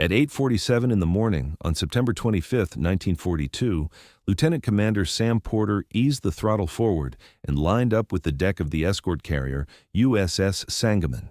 At 8:47 in the morning on September 25, 1942, Lieutenant Commander Sam Porter eased the throttle forward and lined up with the deck of the escort carrier USS Sangamon.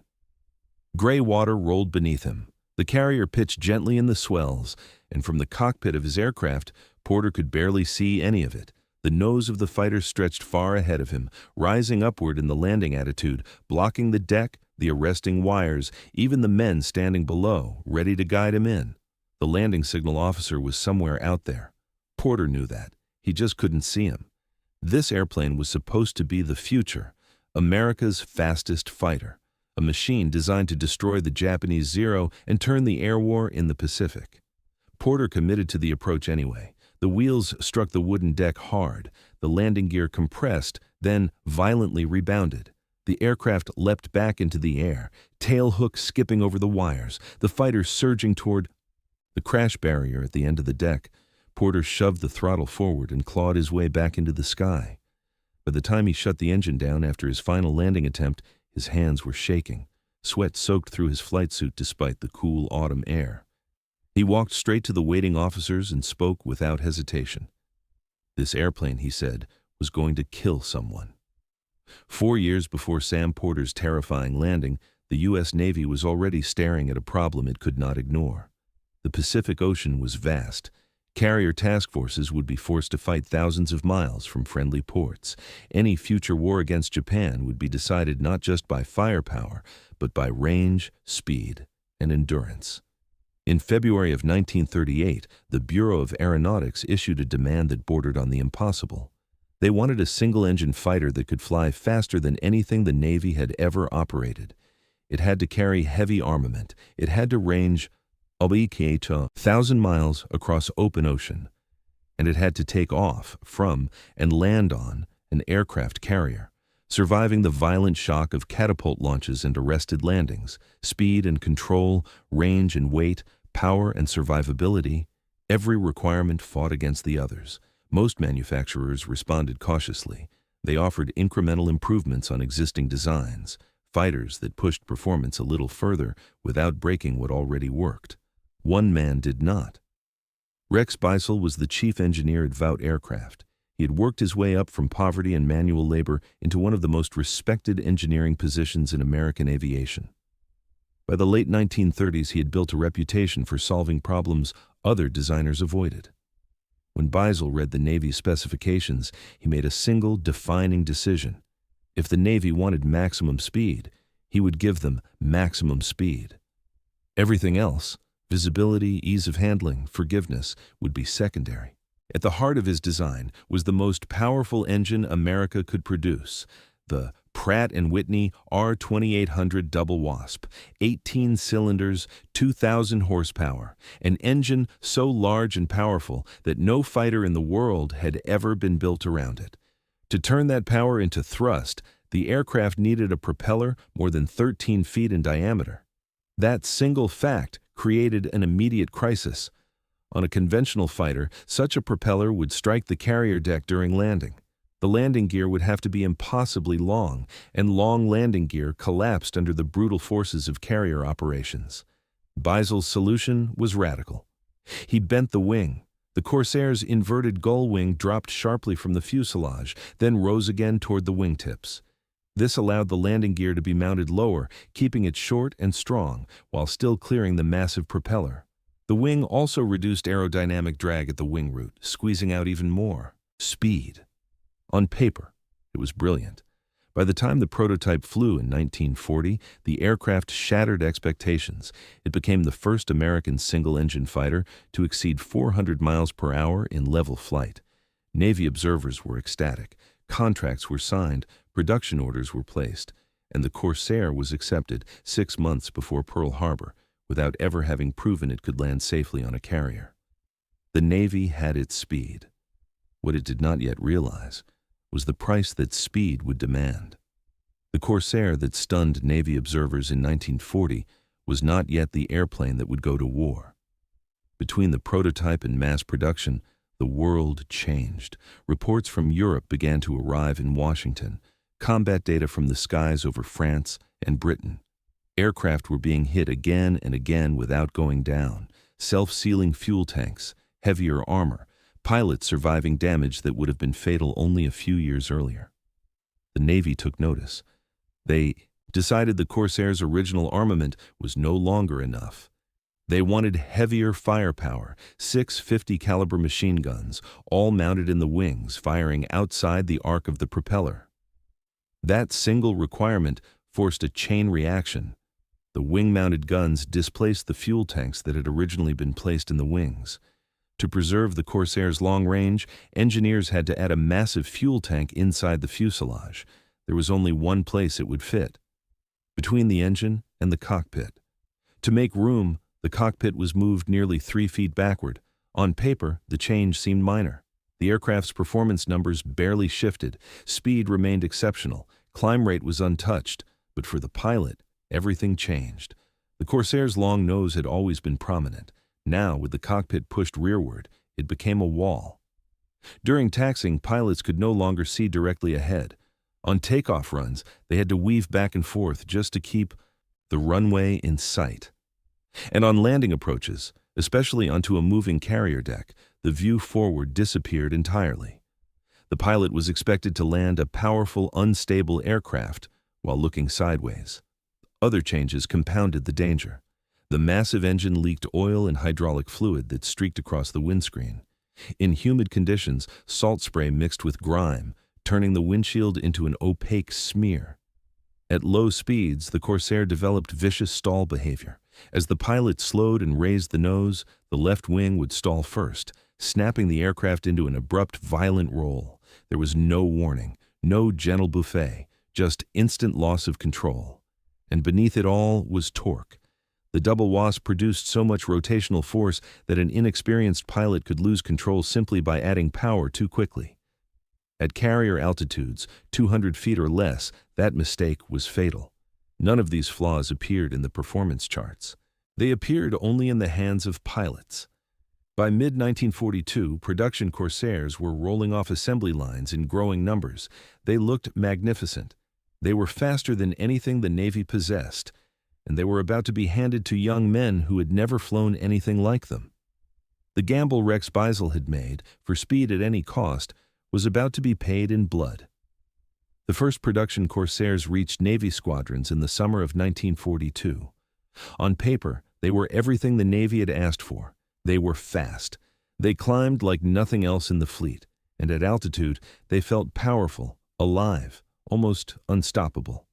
Gray water rolled beneath him. The carrier pitched gently in the swells, and from the cockpit of his aircraft, Porter could barely see any of it. The nose of the fighter stretched far ahead of him, rising upward in the landing attitude, blocking the deck, the arresting wires, even the men standing below, ready to guide him in. The landing signal officer was somewhere out there. Porter knew that. He just couldn't see him. This airplane was supposed to be the future, America's fastest fighter, a machine designed to destroy the Japanese Zero and turn the air war in the Pacific. Porter committed to the approach anyway. The wheels struck the wooden deck hard. The landing gear compressed, then violently rebounded. The aircraft leapt back into the air, tail hook skipping over the wires, the fighter surging toward the crash barrier at the end of the deck. Porter shoved the throttle forward and clawed his way back into the sky. By the time he shut the engine down after his final landing attempt, his hands were shaking. Sweat soaked through his flight suit despite the cool autumn air. He walked straight to the waiting officers and spoke without hesitation. This airplane, he said, was going to kill someone. 4 years before Sam Porter's terrifying landing, the U.S. Navy was already staring at a problem it could not ignore. The Pacific Ocean was vast. Carrier task forces would be forced to fight thousands of miles from friendly ports. Any future war against Japan would be decided not just by firepower, but by range, speed, and endurance. In February of 1938, the Bureau of Aeronautics issued a demand that bordered on the impossible. They wanted a single-engine fighter that could fly faster than anything the Navy had ever operated. It had to carry heavy armament. It had to range 1,000 miles across open ocean. And it had to take off from and land on an aircraft carrier, surviving the violent shock of catapult launches and arrested landings. Speed and control, range and weight, power and survivability, every requirement fought against the others. Most manufacturers responded cautiously. They offered incremental improvements on existing designs, fighters that pushed performance a little further without breaking what already worked. One man did not. Rex Beisel was the chief engineer at Vought Aircraft. He had worked his way up from poverty and manual labor into one of the most respected engineering positions in American aviation. By the late 1930s, he had built a reputation for solving problems other designers avoided. When Beisel read the Navy's specifications, he made a single defining decision. If the Navy wanted maximum speed, he would give them maximum speed. Everything else, visibility, ease of handling, forgiveness, would be secondary. At the heart of his design was the most powerful engine America could produce, the Pratt & Whitney R2800 Double Wasp, 18 cylinders, 2,000 horsepower, an engine so large and powerful that no fighter in the world had ever been built around it. To turn that power into thrust, the aircraft needed a propeller more than 13 feet in diameter. That single fact created an immediate crisis. On a conventional fighter, such a propeller would strike the carrier deck during landing. The landing gear would have to be impossibly long, and long landing gear collapsed under the brutal forces of carrier operations. Beisel's solution was radical. He bent the wing. The Corsair's inverted gull wing dropped sharply from the fuselage, then rose again toward the wingtips. This allowed the landing gear to be mounted lower, keeping it short and strong, while still clearing the massive propeller. The wing also reduced aerodynamic drag at the wing root, squeezing out even more speed. On paper, it was brilliant. By the time the prototype flew in 1940, the aircraft shattered expectations. It became the first American single-engine fighter to exceed 400 miles per hour in level flight. Navy observers were ecstatic. Contracts were signed, production orders were placed, and the Corsair was accepted 6 months before Pearl Harbor, without ever having proven it could land safely on a carrier. The Navy had its speed. What it did not yet realize was the price that speed would demand. The Corsair that stunned Navy observers in 1940 was not yet the airplane that would go to war. Between the prototype and mass production, the world changed. Reports from Europe began to arrive in Washington, combat data from the skies over France and Britain. Aircraft were being hit again and again without going down. self-sealing fuel tanks, heavier armor, pilots surviving damage that would have been fatal only a few years earlier. The Navy took notice. They decided the Corsair's original armament was no longer enough. They wanted heavier firepower, 6 50-caliber machine guns, all mounted in the wings, firing outside the arc of the propeller. That single requirement forced a chain reaction. The wing-mounted guns displaced the fuel tanks that had originally been placed in the wings. To preserve the Corsair's long range, engineers had to add a massive fuel tank inside the fuselage. There was only one place it would fit, between the engine and the cockpit. To make room, the cockpit was moved nearly 3 feet backward. On paper, the change seemed minor. The aircraft's performance numbers barely shifted. Speed remained exceptional. Climb rate was untouched. But for the pilot, everything changed. The Corsair's long nose had always been prominent. Now, with the cockpit pushed rearward, it became a wall. During taxiing, pilots could no longer see directly ahead. On takeoff runs, they had to weave back and forth just to keep the runway in sight. And on landing approaches, especially onto a moving carrier deck, the view forward disappeared entirely. The pilot was expected to land a powerful, unstable aircraft while looking sideways. Other changes compounded the danger. The massive engine leaked oil and hydraulic fluid that streaked across the windscreen. In humid conditions, salt spray mixed with grime, turning the windshield into an opaque smear. At low speeds, the Corsair developed vicious stall behavior. As the pilot slowed and raised the nose, the left wing would stall first, snapping the aircraft into an abrupt, violent roll. There was no warning, no gentle buffet, just instant loss of control. And beneath it all was torque. The double wasp produced so much rotational force that an inexperienced pilot could lose control simply by adding power too quickly. At carrier altitudes, 200 feet or less, that mistake was fatal. None of these flaws appeared in the performance charts. They appeared only in the hands of pilots. By mid-1942, production Corsairs were rolling off assembly lines in growing numbers. They looked magnificent. They were faster than anything the Navy possessed, and they were about to be handed to young men who had never flown anything like them. The gamble Rex Beisel had made, for speed at any cost, was about to be paid in blood. The first production Corsairs reached Navy squadrons in the summer of 1942. On paper, they were everything the Navy had asked for. They were fast. They climbed like nothing else in the fleet, and at altitude, they felt powerful, alive, almost unstoppable.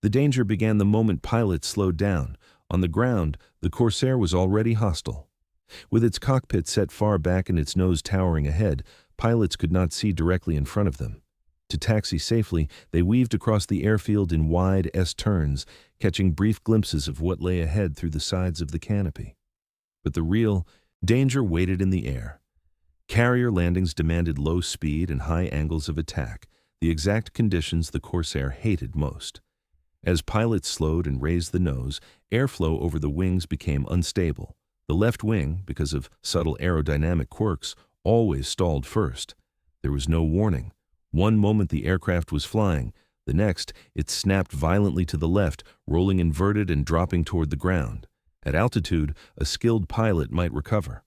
The danger began the moment pilots slowed down. On the ground, the Corsair was already hostile. With its cockpit set far back and its nose towering ahead, pilots could not see directly in front of them. To taxi safely, they weaved across the airfield in wide S-turns, catching brief glimpses of what lay ahead through the sides of the canopy. But the real danger waited in the air. Carrier landings demanded low speed and high angles of attack, the exact conditions the Corsair hated most. As pilots slowed and raised the nose, airflow over the wings became unstable. The left wing, because of subtle aerodynamic quirks, always stalled first. There was no warning. One moment the aircraft was flying, the next it snapped violently to the left, rolling inverted and dropping toward the ground. At altitude, a skilled pilot might recover.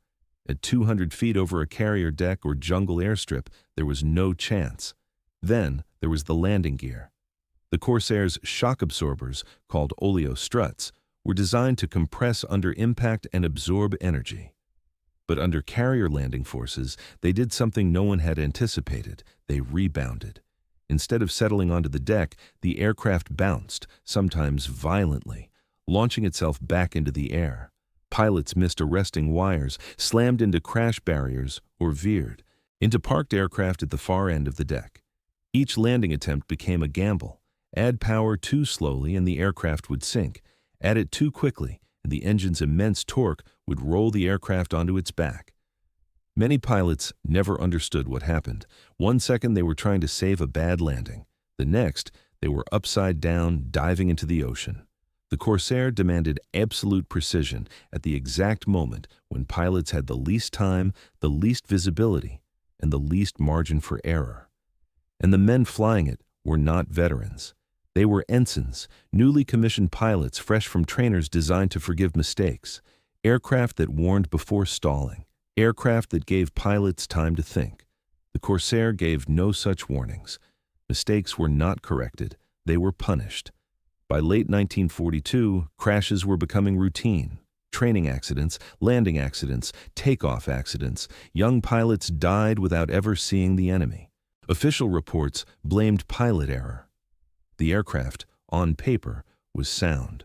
At 200 feet over a carrier deck or jungle airstrip, there was no chance. Then there was the landing gear. The Corsair's shock absorbers, called oleo struts, were designed to compress under impact and absorb energy. But under carrier landing forces, they did something no one had anticipated. They rebounded. Instead of settling onto the deck, the aircraft bounced, sometimes violently, launching itself back into the air. Pilots missed arresting wires, slammed into crash barriers, or veered into parked aircraft at the far end of the deck. Each landing attempt became a gamble. Add power too slowly and the aircraft would sink. Add it too quickly, and the engine's immense torque would roll the aircraft onto its back. Many pilots never understood what happened. One second they were trying to save a bad landing. The next, they were upside down, diving into the ocean. The Corsair demanded absolute precision at the exact moment when pilots had the least time, the least visibility, and the least margin for error. And the men flying it were not veterans. They were ensigns, newly commissioned pilots fresh from trainers designed to forgive mistakes. Aircraft that warned before stalling. Aircraft that gave pilots time to think. The Corsair gave no such warnings. Mistakes were not corrected. They were punished. By late 1942, crashes were becoming routine. Training accidents, landing accidents, takeoff accidents. Young pilots died without ever seeing the enemy. Official reports blamed pilot error. The aircraft, on paper, was sound.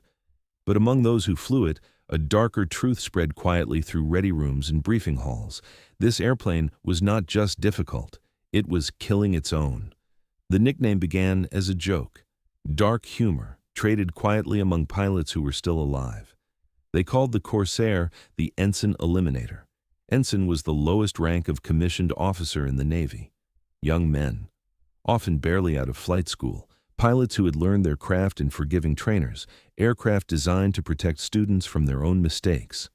But among those who flew it, a darker truth spread quietly through ready rooms and briefing halls. This airplane was not just difficult, it was killing its own. The nickname began as a joke, dark humor, traded quietly among pilots who were still alive. They called the Corsair the Ensign Eliminator. Ensign was the lowest rank of commissioned officer in the Navy. Young men, often barely out of flight school, pilots who had learned their craft in forgiving trainers, aircraft designed to protect students from their own mistakes.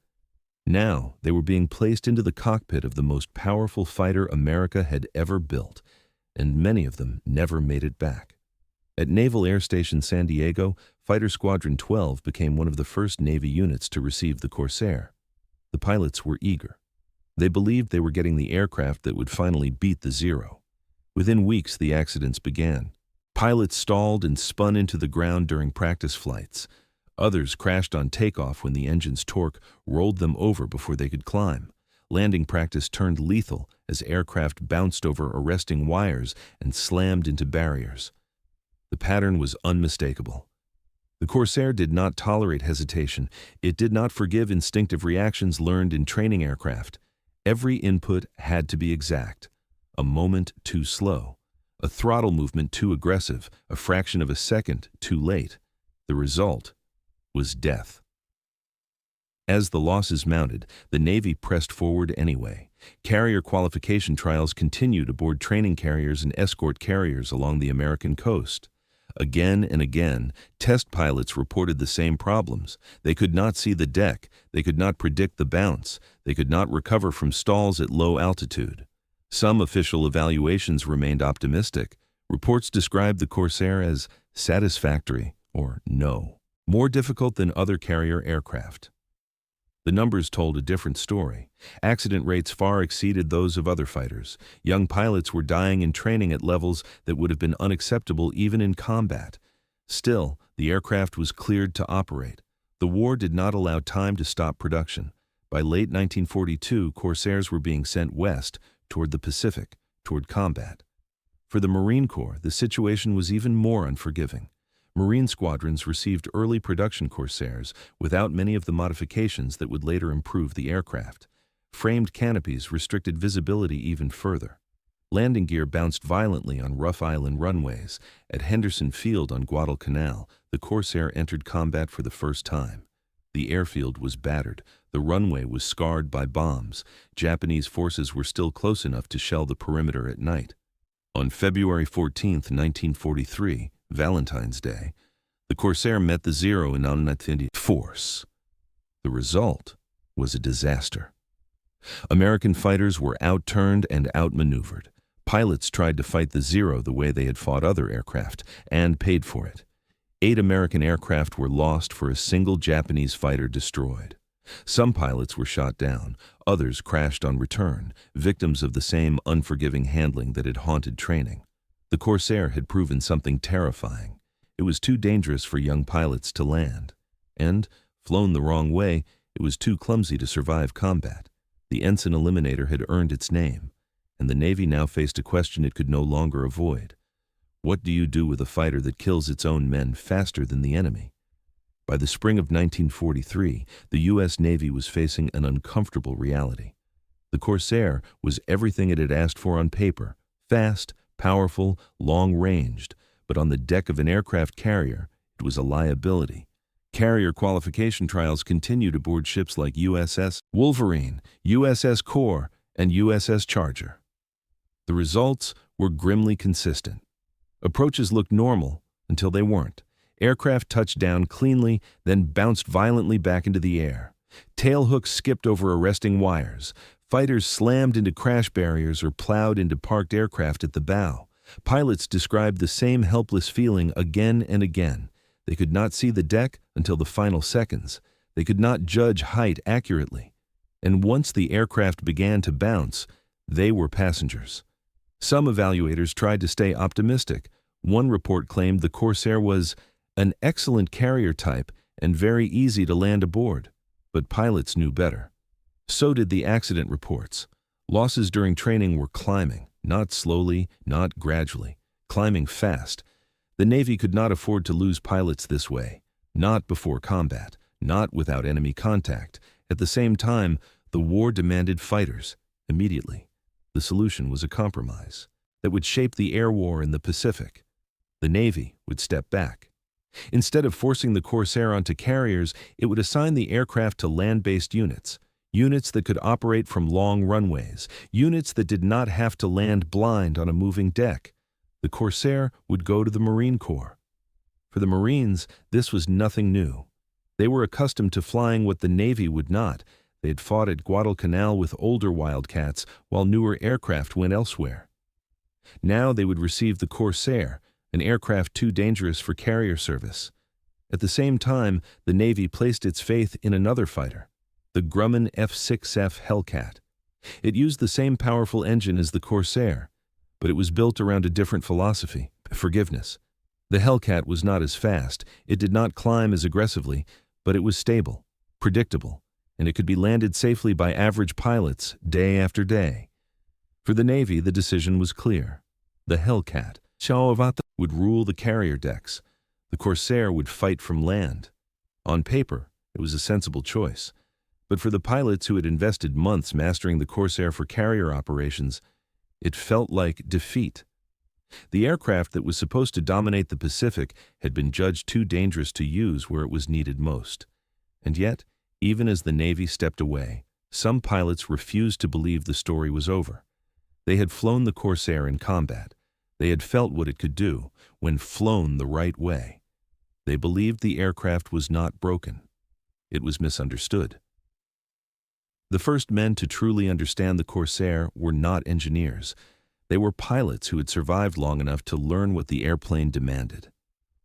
Now, they were being placed into the cockpit of the most powerful fighter America had ever built, and many of them never made it back. At Naval Air Station San Diego, Fighter Squadron 12 became one of the first Navy units to receive the Corsair. The pilots were eager. They believed they were getting the aircraft that would finally beat the Zero. Within weeks, the accidents began. Pilots stalled and spun into the ground during practice flights. Others crashed on takeoff when the engine's torque rolled them over before they could climb. Landing practice turned lethal as aircraft bounced over arresting wires and slammed into barriers. The pattern was unmistakable. The Corsair did not tolerate hesitation. It did not forgive instinctive reactions learned in training aircraft. Every input had to be exact. A moment too slow. A throttle movement too aggressive, a fraction of a second too late. The result was death. As the losses mounted, the Navy pressed forward anyway. Carrier qualification trials continued aboard training carriers and escort carriers along the American coast. Again and again, test pilots reported the same problems. They could not see the deck, they could not predict the bounce, they could not recover from stalls at low altitude. Some official evaluations remained optimistic. Reports described the Corsair as satisfactory or no, more difficult than other carrier aircraft. The numbers told a different story. Accident rates far exceeded those of other fighters. Young pilots were dying in training at levels that would have been unacceptable even in combat. Still, the aircraft was cleared to operate. The war did not allow time to stop production. By late 1942, Corsairs were being sent west, toward the Pacific, toward combat. For the Marine Corps, the situation was even more unforgiving. Marine squadrons received early production Corsairs without many of the modifications that would later improve the aircraft. Framed canopies restricted visibility even further. Landing gear bounced violently on rough island runways. At Henderson Field on Guadalcanal, the Corsair entered combat for the first time. The airfield was battered. The runway was scarred by bombs. Japanese forces were still close enough to shell the perimeter at night. On February 14, 1943, Valentine's Day, the Corsair met the Zero in unintended force. The result was a disaster. American fighters were outturned and outmaneuvered. Pilots tried to fight the Zero the way they had fought other aircraft, and paid for it. 8 American aircraft were lost for a single Japanese fighter destroyed. Some pilots were shot down, others crashed on return, victims of the same unforgiving handling that had haunted training. The Corsair had proven something terrifying. It was too dangerous for young pilots to land. And, flown the wrong way, it was too clumsy to survive combat. The Ensign Eliminator had earned its name, and the Navy now faced a question it could no longer avoid. What do you do with a fighter that kills its own men faster than the enemy? By the spring of 1943, the U.S. Navy was facing an uncomfortable reality. The Corsair was everything it had asked for on paper: fast, powerful, long-ranged, but on the deck of an aircraft carrier, it was a liability. Carrier qualification trials continued aboard ships like USS Wolverine, USS Core, and USS Charger. The results were grimly consistent. Approaches looked normal until they weren't. Aircraft touched down cleanly, then bounced violently back into the air. Tailhooks skipped over arresting wires. Fighters slammed into crash barriers or plowed into parked aircraft at the bow. Pilots described the same helpless feeling again and again. They could not see the deck until the final seconds. They could not judge height accurately. And once the aircraft began to bounce, they were passengers. Some evaluators tried to stay optimistic. One report claimed the Corsair was an excellent carrier type and very easy to land aboard. But pilots knew better. So did the accident reports. Losses during training were climbing, not slowly, not gradually, climbing fast. The Navy could not afford to lose pilots this way, not before combat, not without enemy contact. At the same time, the war demanded fighters, immediately. The solution was a compromise that would shape the air war in the Pacific. The Navy would step back. Instead of forcing the Corsair onto carriers, it would assign the aircraft to land-based units, units that could operate from long runways, units that did not have to land blind on a moving deck. The Corsair would go to the Marine Corps. For the Marines, this was nothing new. They were accustomed to flying what the Navy would not. They had fought at Guadalcanal with older Wildcats, while newer aircraft went elsewhere. Now they would receive the Corsair, an aircraft too dangerous for carrier service. At the same time, the Navy placed its faith in another fighter, the Grumman F-6F Hellcat. It used the same powerful engine as the Corsair, but it was built around a different philosophy: forgiveness. The Hellcat was not as fast, it did not climb as aggressively, but it was stable, predictable, and it could be landed safely by average pilots day after day. For the Navy, the decision was clear. The Hellcat, would rule the carrier decks. The Corsair would fight from land. On paper, it was a sensible choice. But for the pilots who had invested months mastering the Corsair for carrier operations, it felt like defeat. The aircraft that was supposed to dominate the Pacific had been judged too dangerous to use where it was needed most. And yet, even as the Navy stepped away, some pilots refused to believe the story was over. They had flown the Corsair in combat. They had felt what it could do when flown the right way. They believed the aircraft was not broken. It was misunderstood. The first men to truly understand the Corsair were not engineers. They were pilots who had survived long enough to learn what the airplane demanded.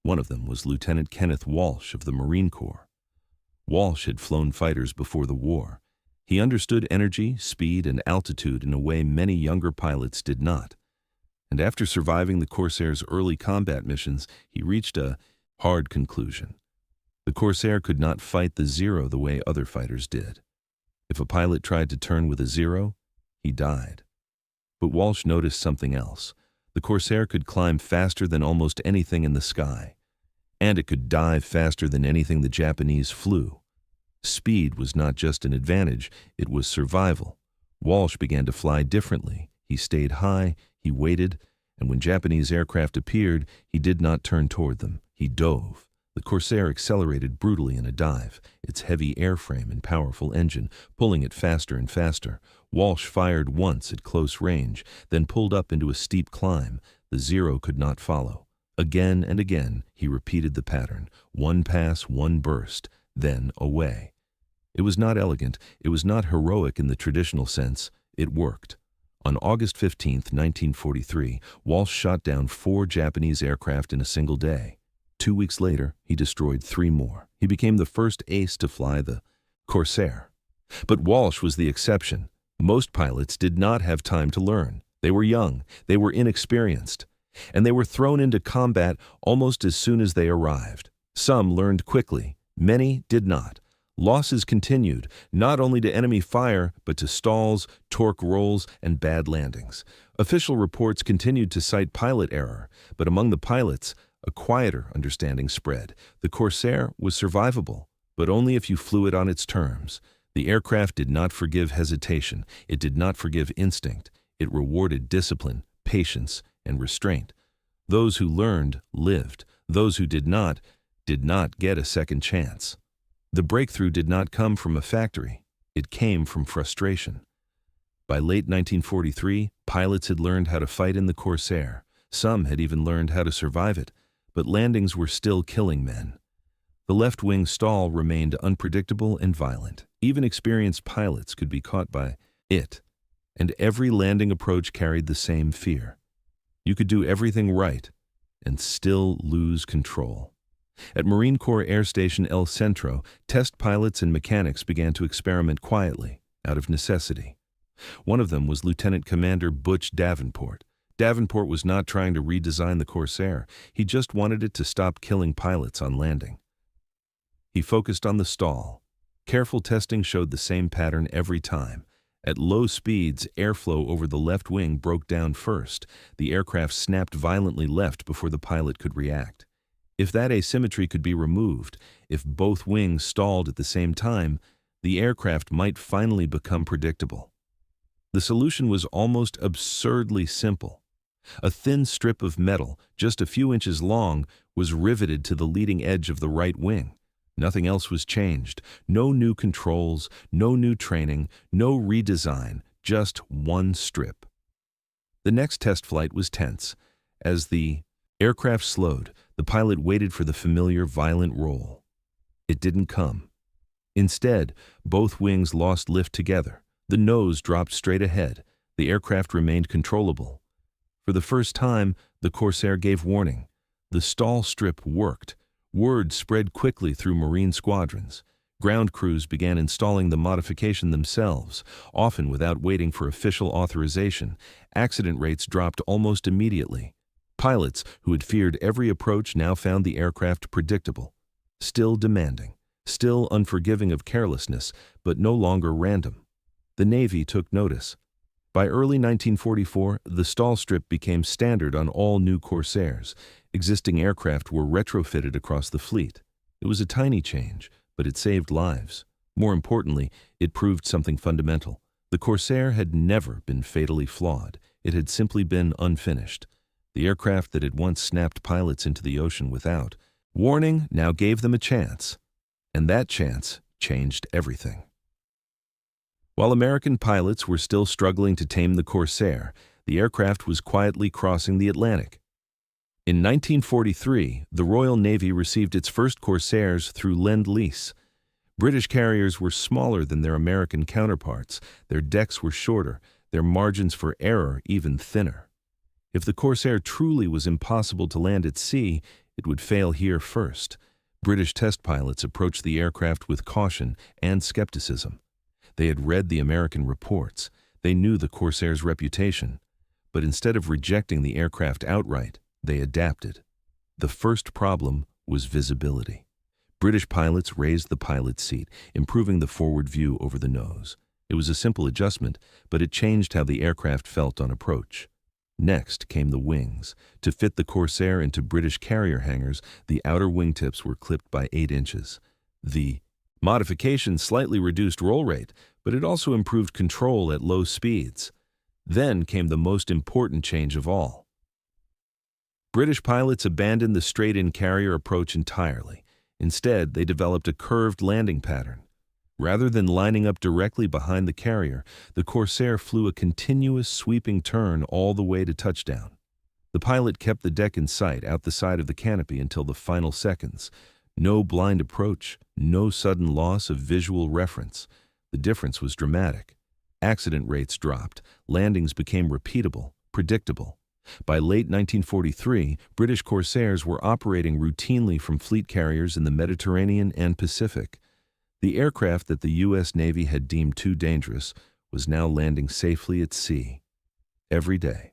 One of them was Lieutenant Kenneth Walsh of the Marine Corps. Walsh had flown fighters before the war. He understood energy, speed, and altitude in a way many younger pilots did not. And after surviving the Corsair's early combat missions, he reached a hard conclusion. The Corsair could not fight the Zero the way other fighters did. If a pilot tried to turn with a Zero, he died. But Walsh noticed something else. The Corsair could climb faster than almost anything in the sky, and it could dive faster than anything the Japanese flew. Speed was not just an advantage, it was survival. Walsh began to fly differently. He stayed high, he waited, and when Japanese aircraft appeared, he did not turn toward them. He dove. The Corsair accelerated brutally in a dive, its heavy airframe and powerful engine pulling it faster and faster. Walsh fired once at close range, then pulled up into a steep climb. The Zero could not follow. Again and again, he repeated the pattern. One pass, one burst, then away. It was not elegant, it was not heroic in the traditional sense. It worked. On August 15, 1943, Walsh shot down 4 Japanese aircraft in a single day. 2 weeks later, he destroyed 3 more. He became the first ace to fly the Corsair. But Walsh was the exception. Most pilots did not have time to learn. They were young, they were inexperienced, and they were thrown into combat almost as soon as they arrived. Some learned quickly, many did not. Losses continued, not only to enemy fire, but to stalls, torque rolls, and bad landings. Official reports continued to cite pilot error, but among the pilots, a quieter understanding spread. The Corsair was survivable, but only if you flew it on its terms. The aircraft did not forgive hesitation. It did not forgive instinct. It rewarded discipline, patience, and restraint. Those who learned lived. Those who did not get a second chance. The breakthrough did not come from a factory. It came from frustration. By late 1943, pilots had learned how to fight in the Corsair. Some had even learned how to survive it, but landings were still killing men. The left wing stall remained unpredictable and violent. Even experienced pilots could be caught by it, and every landing approach carried the same fear. You could do everything right and still lose control. At Marine Corps Air Station El Centro, test pilots and mechanics began to experiment quietly, out of necessity. One of them was Lieutenant Commander Butch Davenport. Davenport was not trying to redesign the Corsair, he just wanted it to stop killing pilots on landing. He focused on the stall. Careful testing showed the same pattern every time. At low speeds, airflow over the left wing broke down first. The aircraft snapped violently left before the pilot could react. If that asymmetry could be removed, if both wings stalled at the same time, the aircraft might finally become predictable. The solution was almost absurdly simple. A thin strip of metal, just a few inches long, was riveted to the leading edge of the right wing. Nothing else was changed. No new controls, no new training, no redesign, just one strip. The next test flight was tense. As the aircraft slowed, the pilot waited for the familiar violent roll. It didn't come. Instead, both wings lost lift together. The nose dropped straight ahead. The aircraft remained controllable. For the first time, the Corsair gave warning. The stall strip worked. Word spread quickly through Marine squadrons. Ground crews began installing the modification themselves, often without waiting for official authorization. Accident rates dropped almost immediately. Pilots who had feared every approach now found the aircraft predictable, still demanding, still unforgiving of carelessness, but no longer random. The Navy took notice. By early 1944, the stall strip became standard on all new Corsairs. Existing aircraft were retrofitted across the fleet. It was a tiny change, but it saved lives. More importantly, it proved something fundamental. The Corsair had never been fatally flawed. It had simply been unfinished. The aircraft that had once snapped pilots into the ocean without warning now gave them a chance. And that chance changed everything. While American pilots were still struggling to tame the Corsair, the aircraft was quietly crossing the Atlantic. In 1943, the Royal Navy received its first Corsairs through Lend-Lease. British carriers were smaller than their American counterparts, their decks were shorter, their margins for error even thinner. If the Corsair truly was impossible to land at sea, it would fail here first. British test pilots approached the aircraft with caution and skepticism. They had read the American reports. They knew the Corsair's reputation. But instead of rejecting the aircraft outright, they adapted. The first problem was visibility. British pilots raised the pilot's seat, improving the forward view over the nose. It was a simple adjustment, but it changed how the aircraft felt on approach. Next came the wings. To fit the Corsair into British carrier hangars, the outer wingtips were clipped by 8 inches. The modification slightly reduced roll rate, but it also improved control at low speeds. Then came the most important change of all. British pilots abandoned the straight-in carrier approach entirely. Instead, they developed a curved landing pattern. Rather than lining up directly behind the carrier, the Corsair flew a continuous sweeping turn all the way to touchdown. The pilot kept the deck in sight out the side of the canopy until the final seconds. No blind approach, no sudden loss of visual reference. The difference was dramatic. Accident rates dropped, landings became repeatable, predictable. By late 1943, British Corsairs were operating routinely from fleet carriers in the Mediterranean and Pacific. The aircraft that the U.S. Navy had deemed too dangerous was now landing safely at sea. Every day.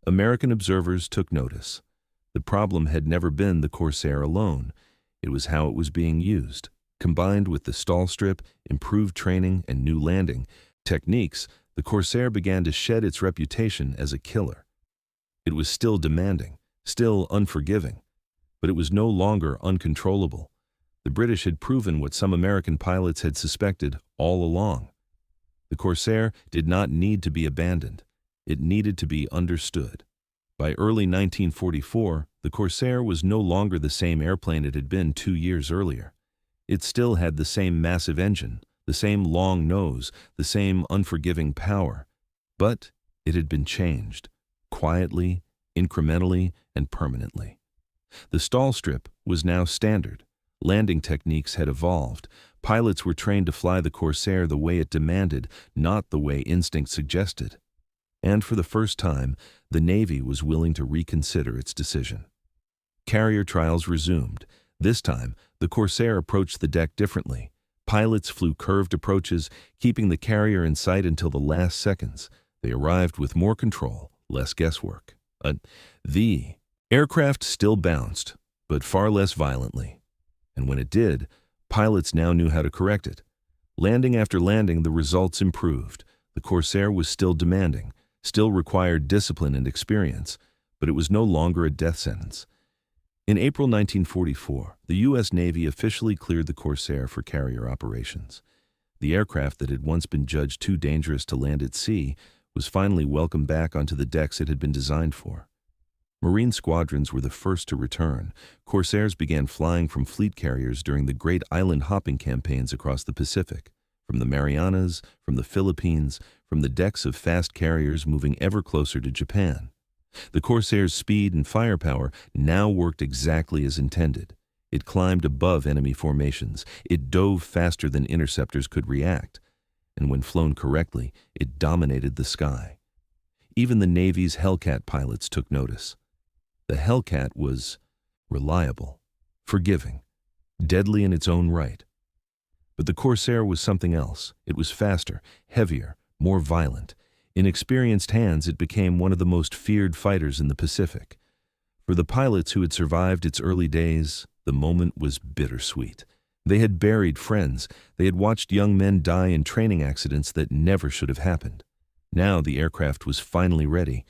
American observers took notice. The problem had never been the Corsair alone. It was how it was being used. Combined with the stall strip, improved training, and new landing techniques, the Corsair began to shed its reputation as a killer. It was still demanding, still unforgiving, but it was no longer uncontrollable. The British had proven what some American pilots had suspected all along. The Corsair did not need to be abandoned. It needed to be understood. By early 1944, the Corsair was no longer the same airplane it had been 2 years earlier. It still had the same massive engine, the same long nose, the same unforgiving power. But it had been changed, quietly, incrementally, and permanently. The stall strip was now standard. Landing techniques had evolved. Pilots were trained to fly the Corsair the way it demanded, not the way instinct suggested. And for the first time, the Navy was willing to reconsider its decision. Carrier trials resumed. This time, the Corsair approached the deck differently. Pilots flew curved approaches, keeping the carrier in sight until the last seconds. They arrived with more control, less guesswork. The aircraft still bounced, but far less violently. And when it did, pilots now knew how to correct it. Landing after landing, the results improved. The Corsair was still demanding, still required discipline and experience, but it was no longer a death sentence. In April 1944, the U.S. Navy officially cleared the Corsair for carrier operations. The aircraft that had once been judged too dangerous to land at sea was finally welcomed back onto the decks it had been designed for. Marine squadrons were the first to return. Corsairs began flying from fleet carriers during the great island hopping campaigns across the Pacific, from the Marianas, from the Philippines, from the decks of fast carriers moving ever closer to Japan. The Corsair's speed and firepower now worked exactly as intended. It climbed above enemy formations. It dove faster than interceptors could react. And when flown correctly, it dominated the sky. Even the Navy's Hellcat pilots took notice. The Hellcat was reliable, forgiving, deadly in its own right. But the Corsair was something else. It was faster, heavier, more violent. In experienced hands, it became one of the most feared fighters in the Pacific. For the pilots who had survived its early days, the moment was bittersweet. They had buried friends. They had watched young men die in training accidents that never should have happened. Now the aircraft was finally ready,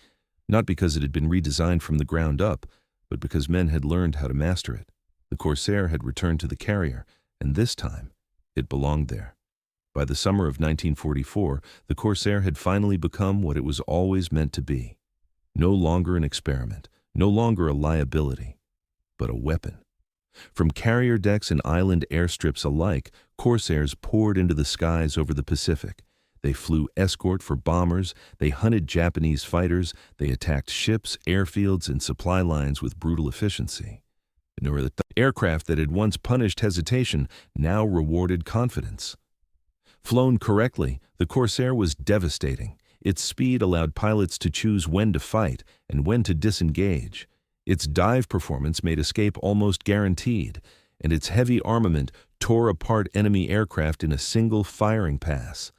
not because it had been redesigned from the ground up, but because men had learned how to master it. The Corsair had returned to the carrier, and this time, it belonged there. By the summer of 1944, the Corsair had finally become what it was always meant to be. No longer an experiment, no longer a liability, but a weapon. From carrier decks and island airstrips alike, Corsairs poured into the skies over the Pacific. They flew escort for bombers, they hunted Japanese fighters, they attacked ships, airfields, and supply lines with brutal efficiency. Nor the aircraft that had once punished hesitation now rewarded confidence. Flown correctly, the Corsair was devastating. Its speed allowed pilots to choose when to fight and when to disengage. Its dive performance made escape almost guaranteed, and its heavy armament tore apart enemy aircraft in a single firing pass.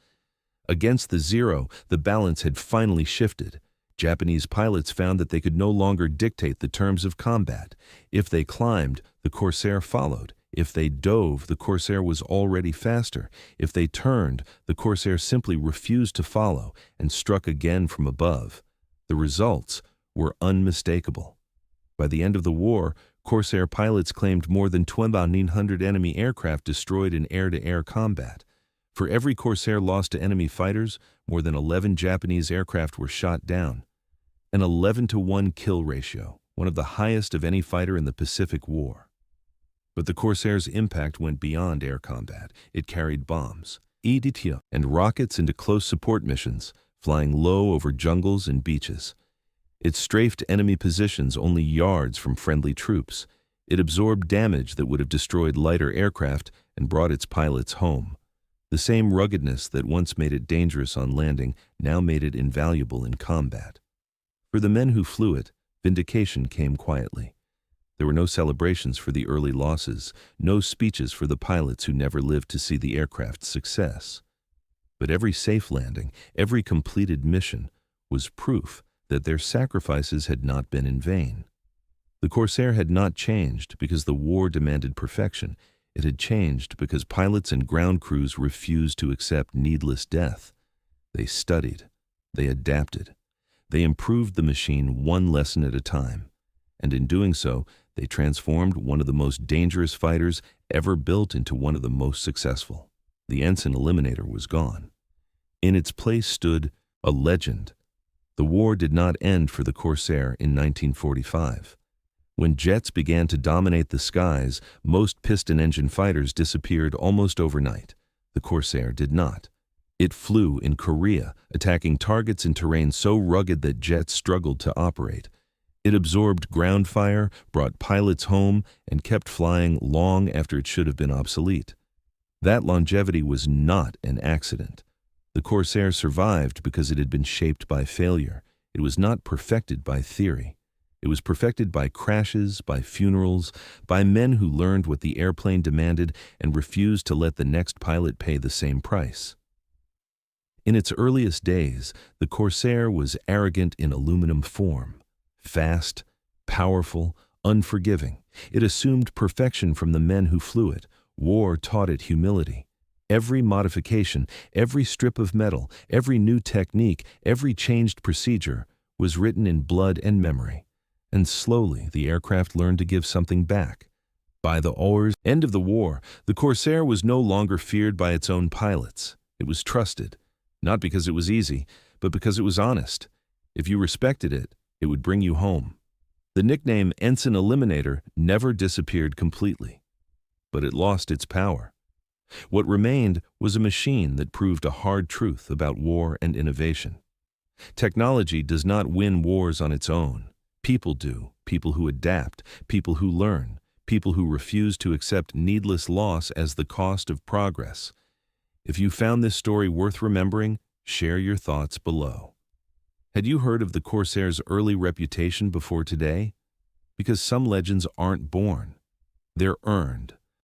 Against the Zero, the balance had finally shifted. Japanese pilots found that they could no longer dictate the terms of combat. If they climbed, the Corsair followed. If they dove, the Corsair was already faster. If they turned, the Corsair simply refused to follow and struck again from above. The results were unmistakable. By the end of the war, Corsair pilots claimed more than 2,900 enemy aircraft destroyed in air-to-air combat. For every Corsair lost to enemy fighters, more than 11 Japanese aircraft were shot down. An 11-to-1 kill ratio, one of the highest of any fighter in the Pacific War. But the Corsair's impact went beyond air combat. It carried bombs, EDT, and rockets into close support missions, flying low over jungles and beaches. It strafed enemy positions only yards from friendly troops. It absorbed damage that would have destroyed lighter aircraft and brought its pilots home. The same ruggedness that once made it dangerous on landing now made it invaluable in combat. For the men who flew it, vindication came quietly. There were no celebrations for the early losses, no speeches for the pilots who never lived to see the aircraft's success. But every safe landing, every completed mission, was proof that their sacrifices had not been in vain. The Corsair had not changed because the war demanded perfection. It had changed because pilots and ground crews refused to accept needless death. They studied, they adapted, they improved the machine one lesson at a time, and in doing so, they transformed one of the most dangerous fighters ever built into one of the most successful. The Ensign Eliminator was gone. In its place stood a legend. The war did not end for the Corsair in 1945. When jets began to dominate the skies, most piston-engine fighters disappeared almost overnight. The Corsair did not. It flew in Korea, attacking targets in terrain so rugged that jets struggled to operate. It absorbed ground fire, brought pilots home, and kept flying long after it should have been obsolete. That longevity was not an accident. The Corsair survived because it had been shaped by failure. It was not perfected by theory. It was perfected by crashes, by funerals, by men who learned what the airplane demanded and refused to let the next pilot pay the same price. In its earliest days, the Corsair was arrogant in aluminum form, fast, powerful, unforgiving. It assumed perfection from the men who flew it. War taught it humility. Every modification, every strip of metal, every new technique, every changed procedure was written in blood and memory. And slowly the aircraft learned to give something back. By the end of the war, the Corsair was no longer feared by its own pilots. It was trusted, not because it was easy, but because it was honest. If you respected it, it would bring you home. The nickname Ensign Eliminator never disappeared completely, but it lost its power. What remained was a machine that proved a hard truth about war and innovation. Technology does not win wars on its own. People do, people who adapt, people who learn, people who refuse to accept needless loss as the cost of progress. If you found this story worth remembering, share your thoughts below. Had you heard of the Corsair's early reputation before today? Because some legends aren't born, they're earned.